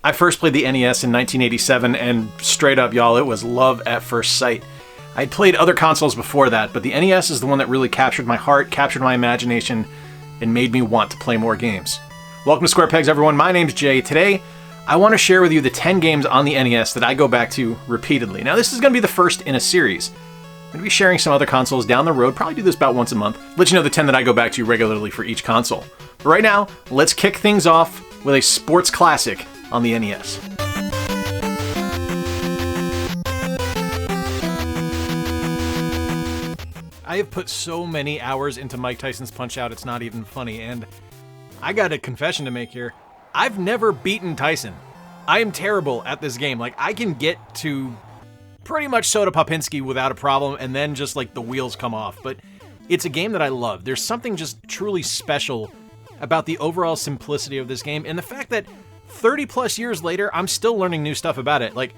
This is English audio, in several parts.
I first played the NES in 1987, and straight up, y'all, it was love at first sight. I'd played other consoles before that, but the NES is the one that really captured my heart, captured my imagination, and made me want to play more games. Welcome to Square Pegs, everyone. My name's Jay. Today, I want to share with you the 10 games on the NES that I go back to repeatedly. Now, this is going to be the first in a series. I'm going to be sharing some other consoles down the road, probably do this about once a month. Let you know the 10 that I go back to regularly for each console. But right now, let's kick things off with a sports classic on the NES. I have put so many hours into Mike Tyson's Punch-Out!, it's not even funny, and I got a confession to make here. I've never beaten Tyson. I am terrible at this game. Like, I can get to pretty much Soda Popinski without a problem, and then just, like, the wheels come off. But it's a game that I love. There's something just truly special about the overall simplicity of this game, and the fact that 30 plus years later, I'm still learning new stuff about it. Like,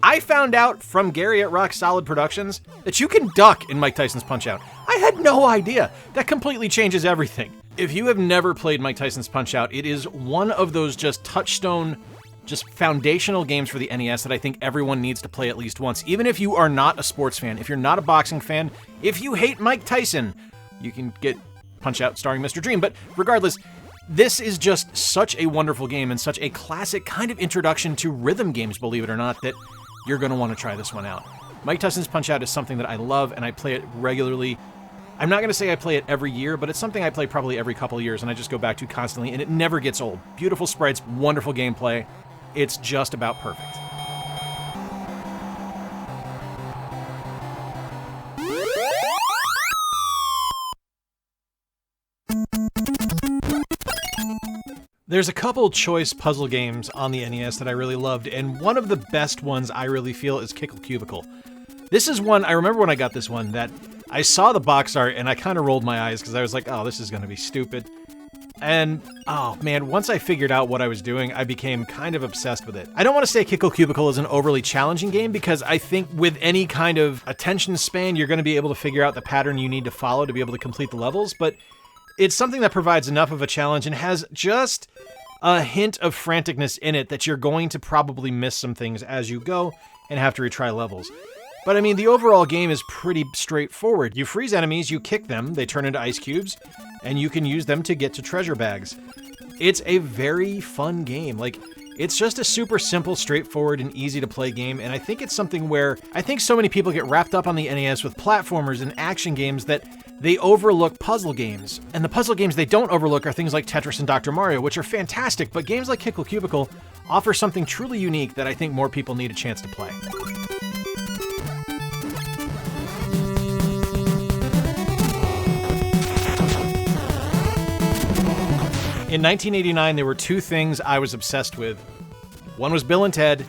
I found out from Gary at Rock Solid Productions that you can duck in Mike Tyson's Punch-Out! I had no idea. That completely changes everything. If you have never played Mike Tyson's Punch-Out!, it is one of those just touchstone, just foundational games for the NES that I think everyone needs to play at least once. Even if you are not a sports fan, if you're not a boxing fan, if you hate Mike Tyson, you can get Punch-Out! Starring Mr. Dream. But regardless, this is just such a wonderful game and such a classic kind of introduction to rhythm games, believe it or not, that you're going to want to try this one out. Mike Tyson's Punch-Out! Is something that I love, and I play it regularly. I'm not going to say I play it every year, but it's something I play probably every couple of years, and I just go back to constantly, and it never gets old. Beautiful sprites, wonderful gameplay. It's just about perfect. There's a couple choice puzzle games on the NES that I really loved, and one of the best ones I really feel is Kickle Cubicle. This is one, I remember when I got this one, that I saw the box art and I kind of rolled my eyes because I was like, oh, this is going to be stupid. And, oh man, once I figured out what I was doing, I became kind of obsessed with it. I don't want to say Kickle Cubicle is an overly challenging game because I think with any kind of attention span, you're going to be able to figure out the pattern you need to follow to be able to complete the levels, but it's something that provides enough of a challenge and has just a hint of franticness in it that you're going to probably miss some things as you go and have to retry levels. But I mean, the overall game is pretty straightforward. You freeze enemies, you kick them, they turn into ice cubes, and you can use them to get to treasure bags. It's a very fun game. Like, it's just a super simple, straightforward, and easy to play game, and I think it's something where I think so many people get wrapped up on the NES with platformers and action games that they overlook puzzle games. And the puzzle games they don't overlook are things like Tetris and Dr. Mario, which are fantastic, but games like Kickle Cubicle offer something truly unique that I think more people need a chance to play. In 1989, there were two things I was obsessed with. One was Bill and Ted,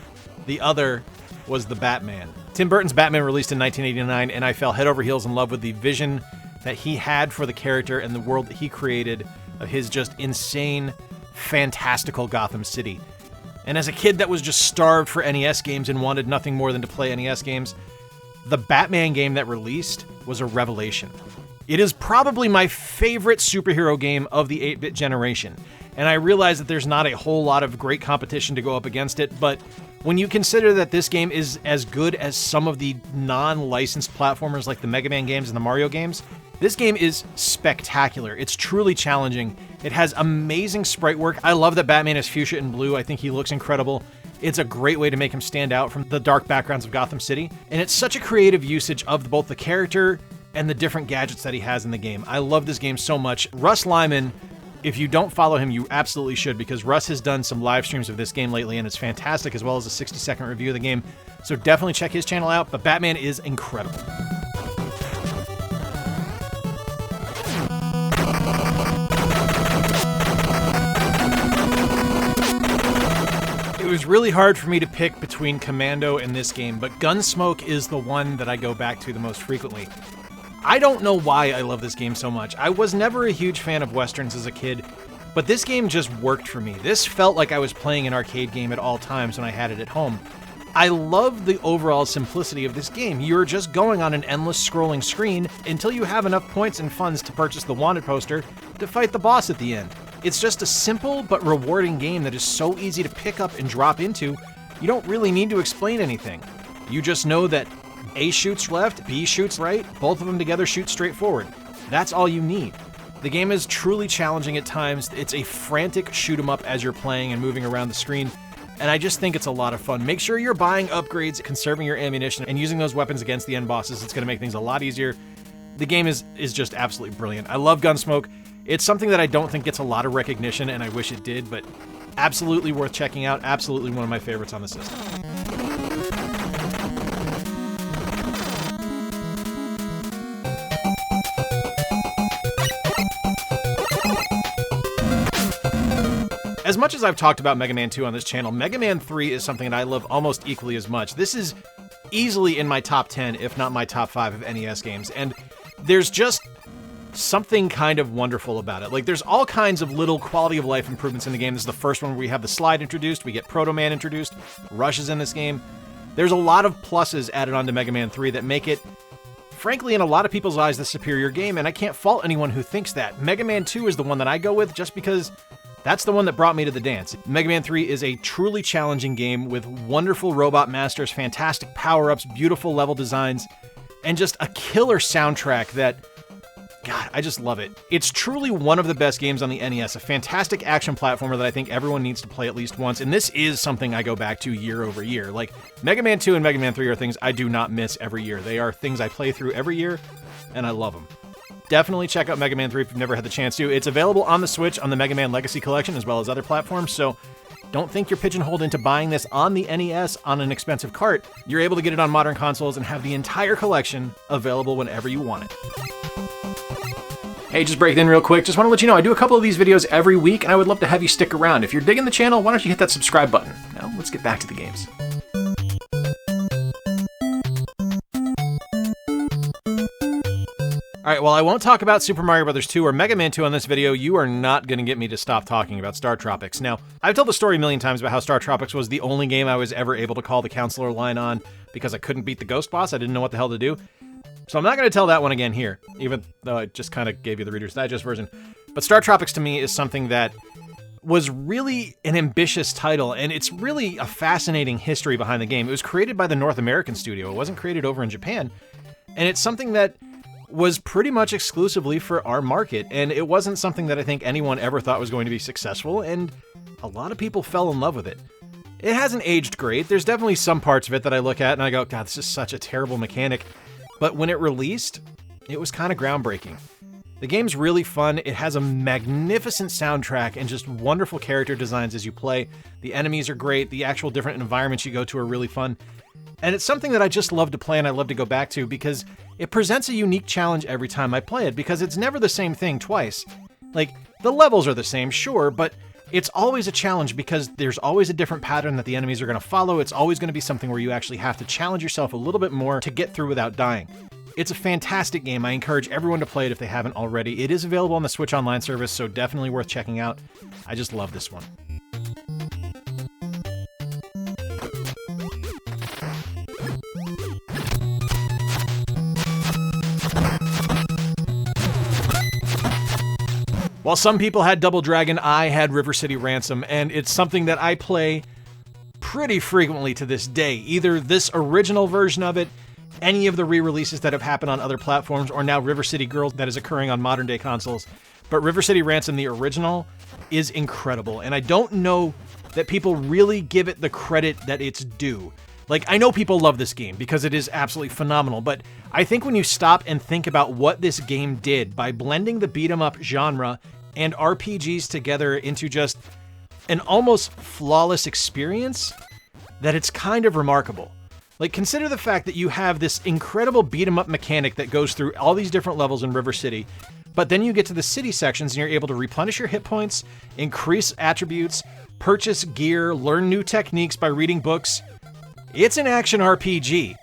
the other was the Batman. Tim Burton's Batman released in 1989, and I fell head over heels in love with the vision that he had for the character and the world that he created of his just insane, fantastical Gotham City. And as a kid that was just starved for NES games and wanted nothing more than to play NES games, the Batman game that released was a revelation. It is probably my favorite superhero game of the 8-bit generation, and I realize that there's not a whole lot of great competition to go up against it, but when you consider that this game is as good as some of the non-licensed platformers like the Mega Man games and the Mario games, this game is spectacular. It's truly challenging. It has amazing sprite work. I love that Batman is fuchsia and blue. I think he looks incredible. It's a great way to make him stand out from the dark backgrounds of Gotham City, and it's such a creative usage of both the character and the different gadgets that he has in the game. I love this game so much. Russ Lyman, if you don't follow him, you absolutely should, because Russ has done some live streams of this game lately, and it's fantastic, as well as a 60-second review of the game. So definitely check his channel out, but Batman is incredible. It was really hard for me to pick between Commando and this game, but Gun.Smoke is the one that I go back to the most frequently. I don't know why I love this game so much. I was never a huge fan of Westerns as a kid, but this game just worked for me. This felt like I was playing an arcade game at all times when I had it at home. I love the overall simplicity of this game. You're just going on an endless scrolling screen until you have enough points and funds to purchase the wanted poster to fight the boss at the end. It's just a simple but rewarding game that is so easy to pick up and drop into, you don't really need to explain anything. You just know that A shoots left, B shoots right, both of them together shoot straight forward. That's all you need. The game is truly challenging at times. It's a frantic shoot 'em up as you're playing and moving around the screen, and I just think it's a lot of fun. Make sure you're buying upgrades, conserving your ammunition, and using those weapons against the end bosses. It's going to make things a lot easier. The game is just absolutely brilliant. I love Gun.Smoke. It's something that I don't think gets a lot of recognition, and I wish it did, but absolutely worth checking out. Absolutely one of my favorites on the system. As much as I've talked about Mega Man 2 on this channel, Mega Man 3 is something that I love almost equally as much. This is easily in my top 10, if not my top 5 of NES games, and there's just something kind of wonderful about it. Like, there's all kinds of little quality of life improvements in the game. This is the first one where we have the slide introduced, we get Proto Man introduced, Rush is in this game. There's a lot of pluses added on to Mega Man 3 that make it, frankly, in a lot of people's eyes, the superior game, and I can't fault anyone who thinks that. Mega Man 2 is the one that I go with just because that's the one that brought me to the dance. Mega Man 3 is a truly challenging game with wonderful robot masters, fantastic power-ups, beautiful level designs, and just a killer soundtrack that, God, I just love it. It's truly one of the best games on the NES, a fantastic action platformer that I think everyone needs to play at least once, and this is something I go back to year over year. Like, Mega Man 2 and Mega Man 3 are things I do not miss every year. They are things I play through every year, and I love them. Definitely check out Mega Man 3 if you've never had the chance to. It's available on the Switch on the Mega Man Legacy Collection as well as other platforms, so don't think you're pigeonholed into buying this on the NES on an expensive cart. You're able to get it on modern consoles and have the entire collection available whenever you want it. Hey, just breaking in real quick. Just want to let you know I do a couple of these videos every week, and I would love to have you stick around. If you're digging the channel, why don't you hit that subscribe button? Now, let's get back to the games. Alright, well, I won't talk about Super Mario Bros. 2 or Mega Man 2 on this video. You are not going to get me to stop talking about StarTropics. Now, I've told the story a million times about how StarTropics was the only game I was ever able to call the counselor line on because I couldn't beat the ghost boss. I didn't know what the hell to do. So I'm not going to tell that one again here, even though I just kind of gave you the Reader's Digest version. But StarTropics to me is something that was really an ambitious title, and it's really a fascinating history behind the game. It was created by the North American studio. It wasn't created over in Japan. And it's something that was pretty much exclusively for our market, and it wasn't something that I think anyone ever thought was going to be successful, and a lot of people fell in love with it. It hasn't aged great. There's definitely some parts of it that I look at and I go, God, this is such a terrible mechanic. But when it released, it was kind of groundbreaking. The game's really fun. It has a magnificent soundtrack and just wonderful character designs as you play. The enemies are great. The actual different environments you go to are really fun. And it's something that I just love to play and I love to go back to because it presents a unique challenge every time I play it, because it's never the same thing twice. Like, the levels are the same, sure, but it's always a challenge because there's always a different pattern that the enemies are going to follow. It's always going to be something where you actually have to challenge yourself a little bit more to get through without dying. It's a fantastic game. I encourage everyone to play it if they haven't already. It is available on the Switch Online service, so definitely worth checking out. I just love this one. While some people had Double Dragon, I had River City Ransom, and it's something that I play pretty frequently to this day. Either this original version of it, any of the re-releases that have happened on other platforms, or now River City Girls that is occurring on modern day consoles. But River City Ransom, the original, is incredible, and I don't know that people really give it the credit that it's due. Like, I know people love this game because it is absolutely phenomenal, but I think when you stop and think about what this game did by blending the beat-em-up genre and RPGs together into just an almost flawless experience, that it's kind of remarkable. Like, consider the fact that you have this incredible beat-em-up mechanic that goes through all these different levels in River City, but then you get to the city sections and you're able to replenish your hit points, increase attributes, purchase gear, learn new techniques by reading books. It's an action RPG.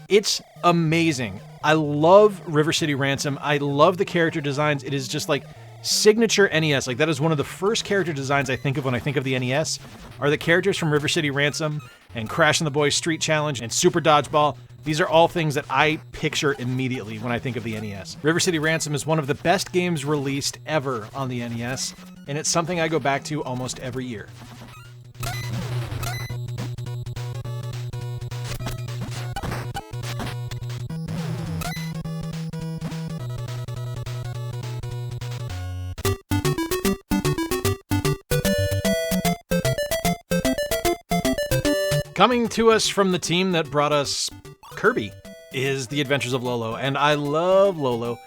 It's amazing. I love River City Ransom. I love the character designs. It is just like signature NES. Like, that is one of the first character designs I think of when I think of the NES, are the characters from River City Ransom and Crash and the Boys Street Challenge and Super Dodgeball. These are all things that I picture immediately when I think of the NES. River City Ransom is one of the best games released ever on the NES, and it's something I go back to almost every year. Coming to us from the team that brought us Kirby is The Adventures of Lolo, and I love Lolo.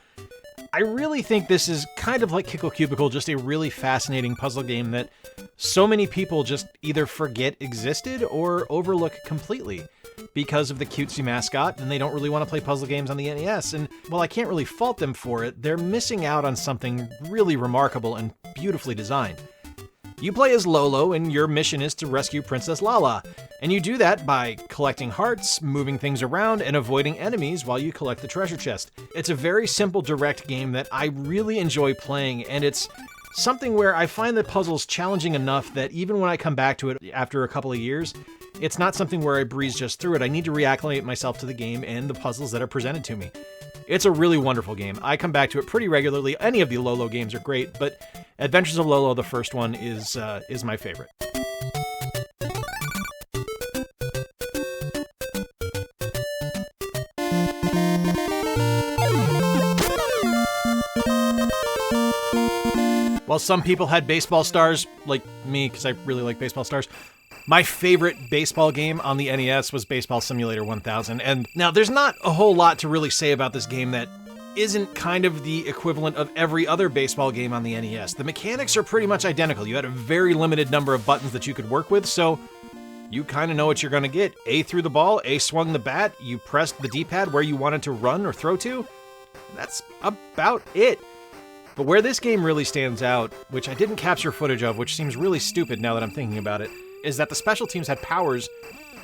I really think this is kind of like Kickle Cubicle, just a really fascinating puzzle game that so many people just either forget existed or overlook completely because of the cutesy mascot, and they don't really want to play puzzle games on the NES. And while I can't really fault them for it, they're missing out on something really remarkable and beautifully designed. You play as Lolo, and your mission is to rescue Princess Lala. And you do that by collecting hearts, moving things around, and avoiding enemies while you collect the treasure chest. It's a very simple, direct game that I really enjoy playing, and it's something where I find the puzzles challenging enough that even when I come back to it after a couple of years, it's not something where I breeze just through it. I need to reacclimate myself to the game and the puzzles that are presented to me. It's a really wonderful game. I come back to it pretty regularly. Any of the Lolo games are great, but Adventures of Lolo, the first one, is my favorite. While some people had baseball stars, like me, because I really like baseball stars, my favorite baseball game on the NES was Baseball Simulator 1000. And now there's not a whole lot to really say about this game that isn't kind of the equivalent of every other baseball game on the NES. The mechanics are pretty much identical. You had a very limited number of buttons that you could work with, so you kind of know what you're going to get. A threw the ball, A swung the bat, you pressed the D-pad where you wanted to run or throw to. That's about it. But where this game really stands out, which I didn't capture footage of, which seems really stupid now that I'm thinking about it, is that the special teams had powers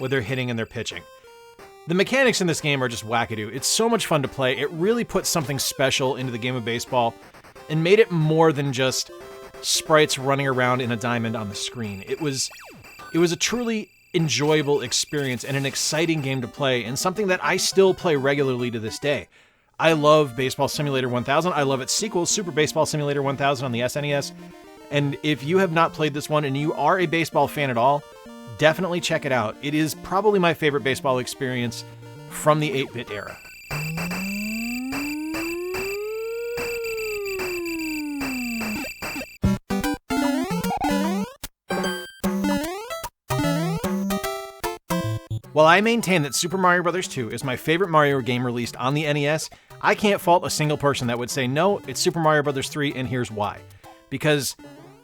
with their hitting and their pitching. The mechanics in this game are just wackadoo. It's so much fun to play. It really put something special into the game of baseball and made it more than just sprites running around in a diamond on the screen. It was a truly enjoyable experience and an exciting game to play, and something that I still play regularly to this day. I love Baseball Simulator 1000. I love its sequel, Super Baseball Simulator 1000 on the SNES. And if you have not played this one and you are a baseball fan at all, definitely check it out. It is probably my favorite baseball experience from the 8-bit era. While I maintain that Super Mario Bros. 2 is my favorite Mario game released on the NES, I can't fault a single person that would say, no, it's Super Mario Bros. 3, and here's why. Because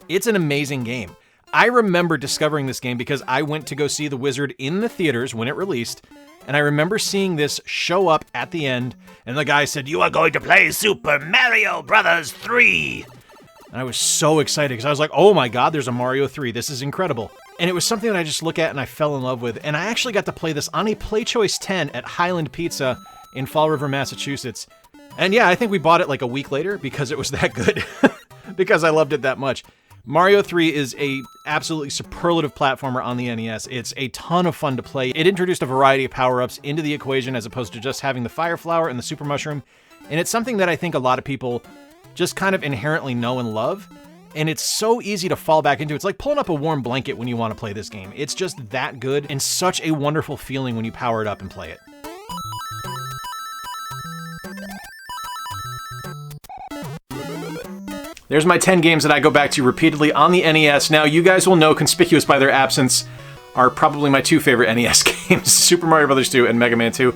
it's an amazing game. I remember discovering this game because I went to go see The Wizard in the theaters when it released, and I remember seeing this show up at the end, and the guy said, "You are going to play Super Mario Bros. 3!" And I was so excited because I was like, oh my god, there's a Mario 3, this is incredible. And it was something that I just look at and I fell in love with, and I actually got to play this on a Play Choice 10 at Highland Pizza in Fall River, Massachusetts. And yeah, I think we bought it like a week later because it was that good, because I loved it that much. Mario 3 is a absolutely superlative platformer on the NES. It's a ton of fun to play. It introduced a variety of power-ups into the equation as opposed to just having the Fire Flower and the Super Mushroom. And it's something that I think a lot of people just kind of inherently know and love. And it's so easy to fall back into. It's like pulling up a warm blanket when you want to play this game. It's just that good and such a wonderful feeling when you power it up and play it. There's my 10 games that I go back to repeatedly on the NES. Now, you guys will know, conspicuous by their absence, are probably my two favorite NES games, Super Mario Bros. 2 and Mega Man 2.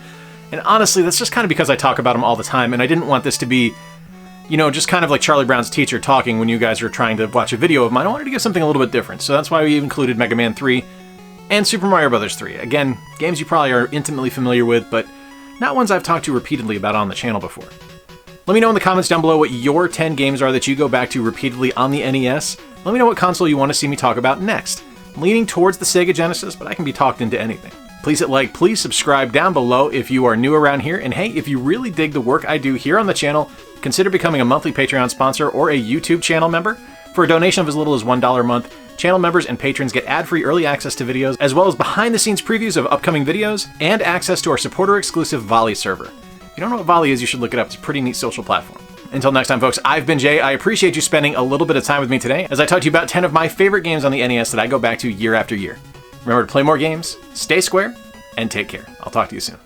And honestly, that's just kind of because I talk about them all the time, and I didn't want this to be, you know, just kind of like Charlie Brown's teacher talking when you guys are trying to watch a video of mine. I wanted to give something a little bit different, so that's why we included Mega Man 3 and Super Mario Bros. 3. Again, games you probably are intimately familiar with, but not ones I've talked to you repeatedly about on the channel before. Let me know in the comments down below what your 10 games are that you go back to repeatedly on the NES. Let me know what console you want to see me talk about next. I'm leaning towards the Sega Genesis, but I can be talked into anything. Please hit like, please subscribe down below if you are new around here, and hey, if you really dig the work I do here on the channel, consider becoming a monthly Patreon sponsor or a YouTube channel member. For a donation of as little as $1 a month, channel members and patrons get ad-free early access to videos, as well as behind-the-scenes previews of upcoming videos, and access to our supporter-exclusive Volley server. If you don't know what Volley is, you should look it up. It's a pretty neat social platform. Until next time, folks, I've been Jay. I appreciate you spending a little bit of time with me today as I talked to you about 10 of my favorite games on the NES that I go back to year after year. Remember to play more games, stay square, and take care. I'll talk to you soon.